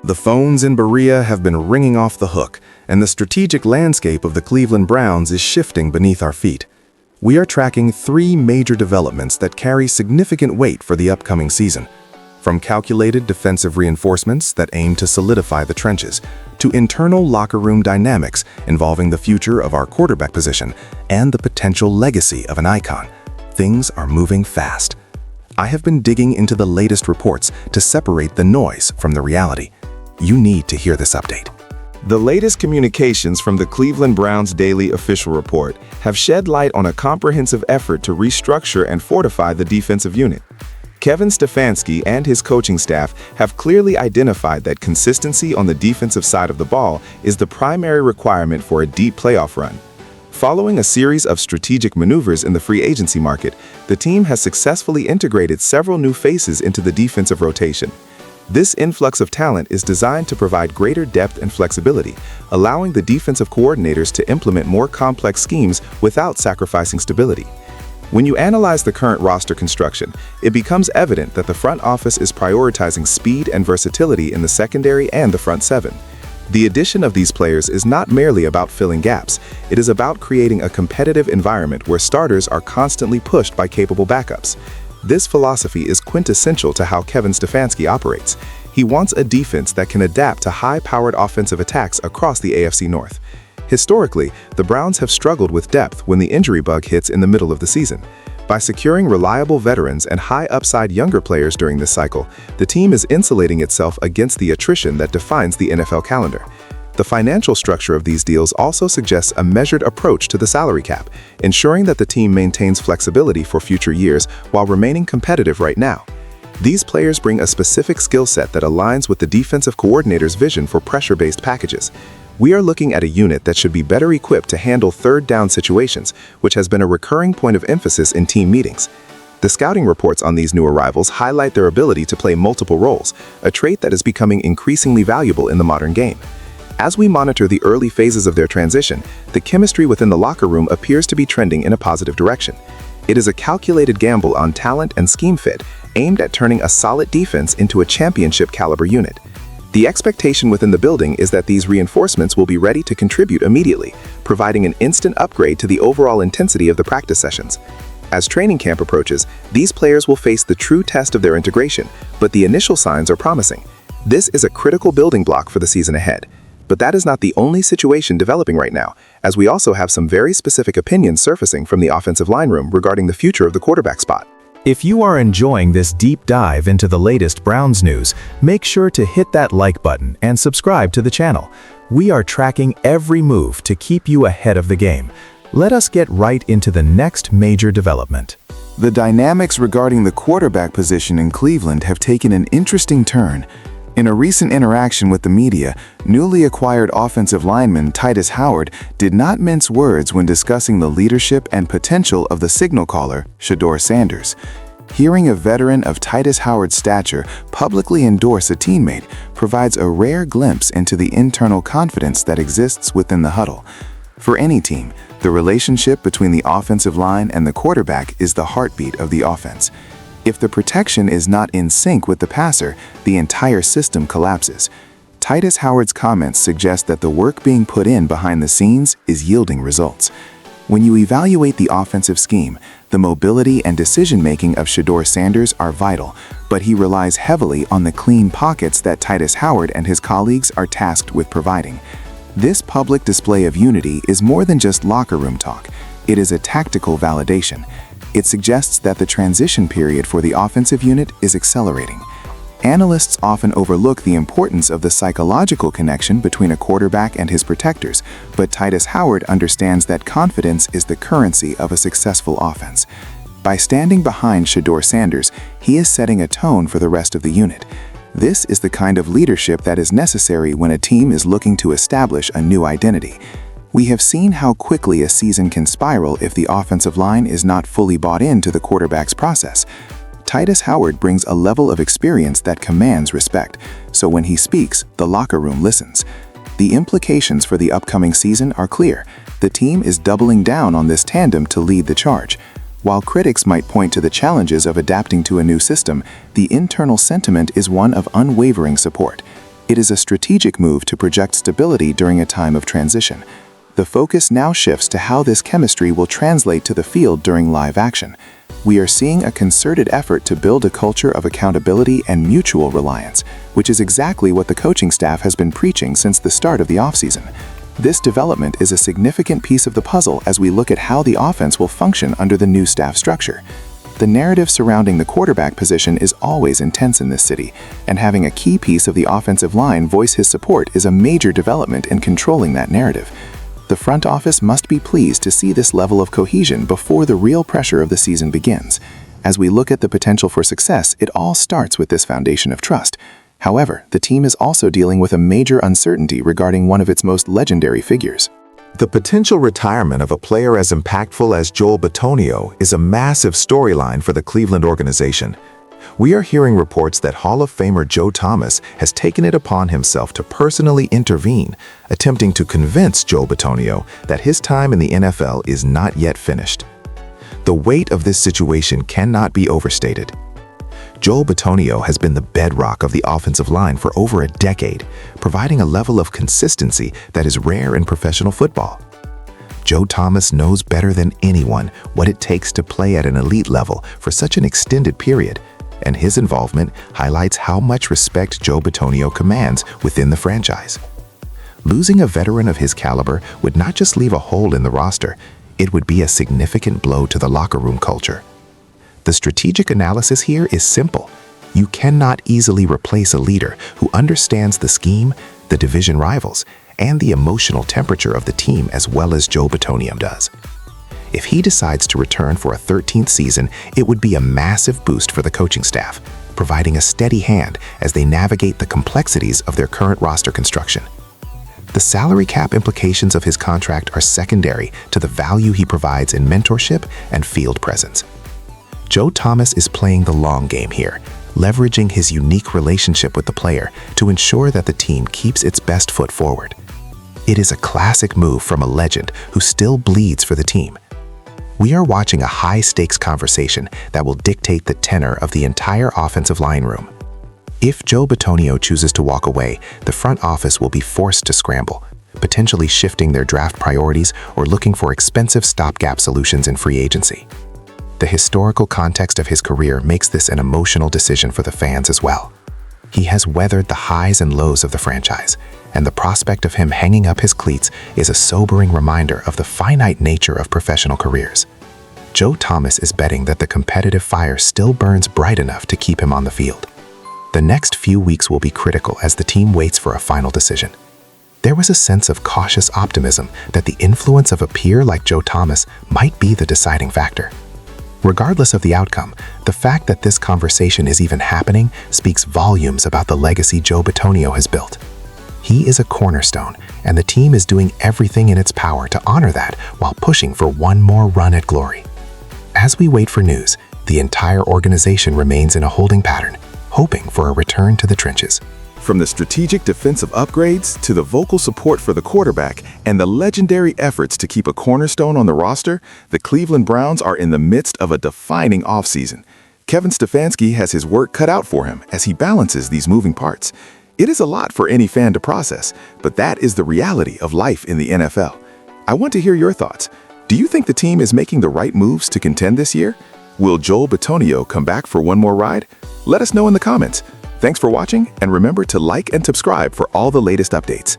The phones in Berea have been ringing off the hook, and the strategic landscape of the Cleveland Browns is shifting beneath our feet. We are tracking three major developments that carry significant weight for the upcoming season. From calculated defensive reinforcements that aim to solidify the trenches, to internal locker room dynamics involving the future of our quarterback position and the potential legacy of an icon, things are moving fast. I have been digging into the latest reports to separate the noise from the reality. You need to hear this update. The latest communications from the Cleveland Browns Daily Official Report have shed light on a comprehensive effort to restructure and fortify the defensive unit. Kevin Stefanski and his coaching staff have clearly identified that consistency on the defensive side of the ball is the primary requirement for a deep playoff run. Following a series of strategic maneuvers in the free agency market, the team has successfully integrated several new faces into the defensive rotation. This influx of talent is designed to provide greater depth and flexibility, allowing the defensive coordinators to implement more complex schemes without sacrificing stability. When you analyze the current roster construction, it becomes evident that the front office is prioritizing speed and versatility in the secondary and the front seven. The addition of these players is not merely about filling gaps, it is about creating a competitive environment where starters are constantly pushed by capable backups. This philosophy is quintessential to how Kevin Stefanski operates. He wants a defense that can adapt to high-powered offensive attacks across the AFC North. Historically, the Browns have struggled with depth when the injury bug hits in the middle of the season. By securing reliable veterans and high-upside younger players during this cycle, the team is insulating itself against the attrition that defines the NFL calendar. The financial structure of these deals also suggests a measured approach to the salary cap, ensuring that the team maintains flexibility for future years while remaining competitive right now. These players bring a specific skill set that aligns with the defensive coordinator's vision for pressure-based packages. We are looking at a unit that should be better equipped to handle third-down situations, which has been a recurring point of emphasis in team meetings. The scouting reports on these new arrivals highlight their ability to play multiple roles, a trait that is becoming increasingly valuable in the modern game. As we monitor the early phases of their transition, the chemistry within the locker room appears to be trending in a positive direction. It is a calculated gamble on talent and scheme fit, aimed at turning a solid defense into a championship-caliber unit. The expectation within the building is that these reinforcements will be ready to contribute immediately, providing an instant upgrade to the overall intensity of the practice sessions. As training camp approaches, these players will face the true test of their integration, but the initial signs are promising. This is a critical building block for the season ahead. But that is not the only situation developing right now, as we also have some very specific opinions surfacing from the offensive line room regarding the future of the quarterback spot. If you are enjoying this deep dive into the latest Browns news, make sure to hit that like button and subscribe to the channel. We are tracking every move to keep you ahead of the game. Let us get right into the next major development. The dynamics regarding the quarterback position in Cleveland have taken an interesting turn. In a recent interaction with the media, newly acquired offensive lineman Titus Howard did not mince words when discussing the leadership and potential of the signal caller, Shedeur Sanders. Hearing a veteran of Titus Howard's stature publicly endorse a teammate provides a rare glimpse into the internal confidence that exists within the huddle. For any team, the relationship between the offensive line and the quarterback is the heartbeat of the offense. If the protection is not in sync with the passer, the entire system collapses. Titus Howard's comments suggest that the work being put in behind the scenes is yielding results. When you evaluate the offensive scheme, the mobility and decision-making of Shedeur Sanders are vital, but he relies heavily on the clean pockets that Titus Howard and his colleagues are tasked with providing. This public display of unity is more than just locker room talk. It is a tactical validation. It suggests that the transition period for the offensive unit is accelerating. Analysts often overlook the importance of the psychological connection between a quarterback and his protectors, but Titus Howard understands that confidence is the currency of a successful offense. By standing behind Shedeur Sanders, he is setting a tone for the rest of the unit. This is the kind of leadership that is necessary when a team is looking to establish a new identity. We have seen how quickly a season can spiral if the offensive line is not fully bought into the quarterback's process. Titus Howard brings a level of experience that commands respect, so when he speaks, the locker room listens. The implications for the upcoming season are clear. The team is doubling down on this tandem to lead the charge. While critics might point to the challenges of adapting to a new system, the internal sentiment is one of unwavering support. It is a strategic move to project stability during a time of transition. The focus now shifts to how this chemistry will translate to the field during live action. We are seeing a concerted effort to build a culture of accountability and mutual reliance, which is exactly what the coaching staff has been preaching since the start of the offseason. This development is a significant piece of the puzzle as we look at how the offense will function under the new staff structure. The narrative surrounding the quarterback position is always intense in this city, and having a key piece of the offensive line voice his support is a major development in controlling that narrative. The front office must be pleased to see this level of cohesion before the real pressure of the season begins. As we look at the potential for success, it all starts with this foundation of trust. However, the team is also dealing with a major uncertainty regarding one of its most legendary figures. The potential retirement of a player as impactful as Joel Bitonio is a massive storyline for the Cleveland organization. We are hearing reports that Hall of Famer Joe Thomas has taken it upon himself to personally intervene, attempting to convince Joel Bitonio that his time in the NFL is not yet finished. The weight of this situation cannot be overstated. Joel Bitonio has been the bedrock of the offensive line for over a decade, providing a level of consistency that is rare in professional football. Joe Thomas knows better than anyone what it takes to play at an elite level for such an extended period, and his involvement highlights how much respect Joe Bitonio commands within the franchise. Losing a veteran of his caliber would not just leave a hole in the roster, it would be a significant blow to the locker room culture. The strategic analysis here is simple. You cannot easily replace a leader who understands the scheme, the division rivals, and the emotional temperature of the team as well as Joe Bitonio does. If he decides to return for a 13th season, it would be a massive boost for the coaching staff, providing a steady hand as they navigate the complexities of their current roster construction. The salary cap implications of his contract are secondary to the value he provides in mentorship and field presence. Joe Thomas is playing the long game here, leveraging his unique relationship with the player to ensure that the team keeps its best foot forward. It is a classic move from a legend who still bleeds for the team. We are watching a high-stakes conversation that will dictate the tenor of the entire offensive line room. If Joe Bitonio chooses to walk away, the front office will be forced to scramble, potentially shifting their draft priorities or looking for expensive stopgap solutions in free agency. The historical context of his career makes this an emotional decision for the fans as well. He has weathered the highs and lows of the franchise, and the prospect of him hanging up his cleats is a sobering reminder of the finite nature of professional careers. Joe Thomas is betting that the competitive fire still burns bright enough to keep him on the field. The next few weeks will be critical as the team waits for a final decision. There was a sense of cautious optimism that the influence of a peer like Joe Thomas might be the deciding factor. Regardless of the outcome, the fact that this conversation is even happening speaks volumes about the legacy Joe Bitonio has built. He is a cornerstone, and the team is doing everything in its power to honor that while pushing for one more run at glory. As we wait for news, the entire organization remains in a holding pattern, hoping for a return to the trenches. From the strategic defensive upgrades to the vocal support for the quarterback and the legendary efforts to keep a cornerstone on the roster, the Cleveland Browns are in the midst of a defining offseason. Kevin Stefanski has his work cut out for him as he balances these moving parts. It is a lot for any fan to process, but that is the reality of life in the NFL. I want to hear your thoughts. Do you think the team is making the right moves to contend this year? Will Joel Bitonio come back for one more ride? Let us know in the comments. Thanks for watching, and remember to like and subscribe for all the latest updates.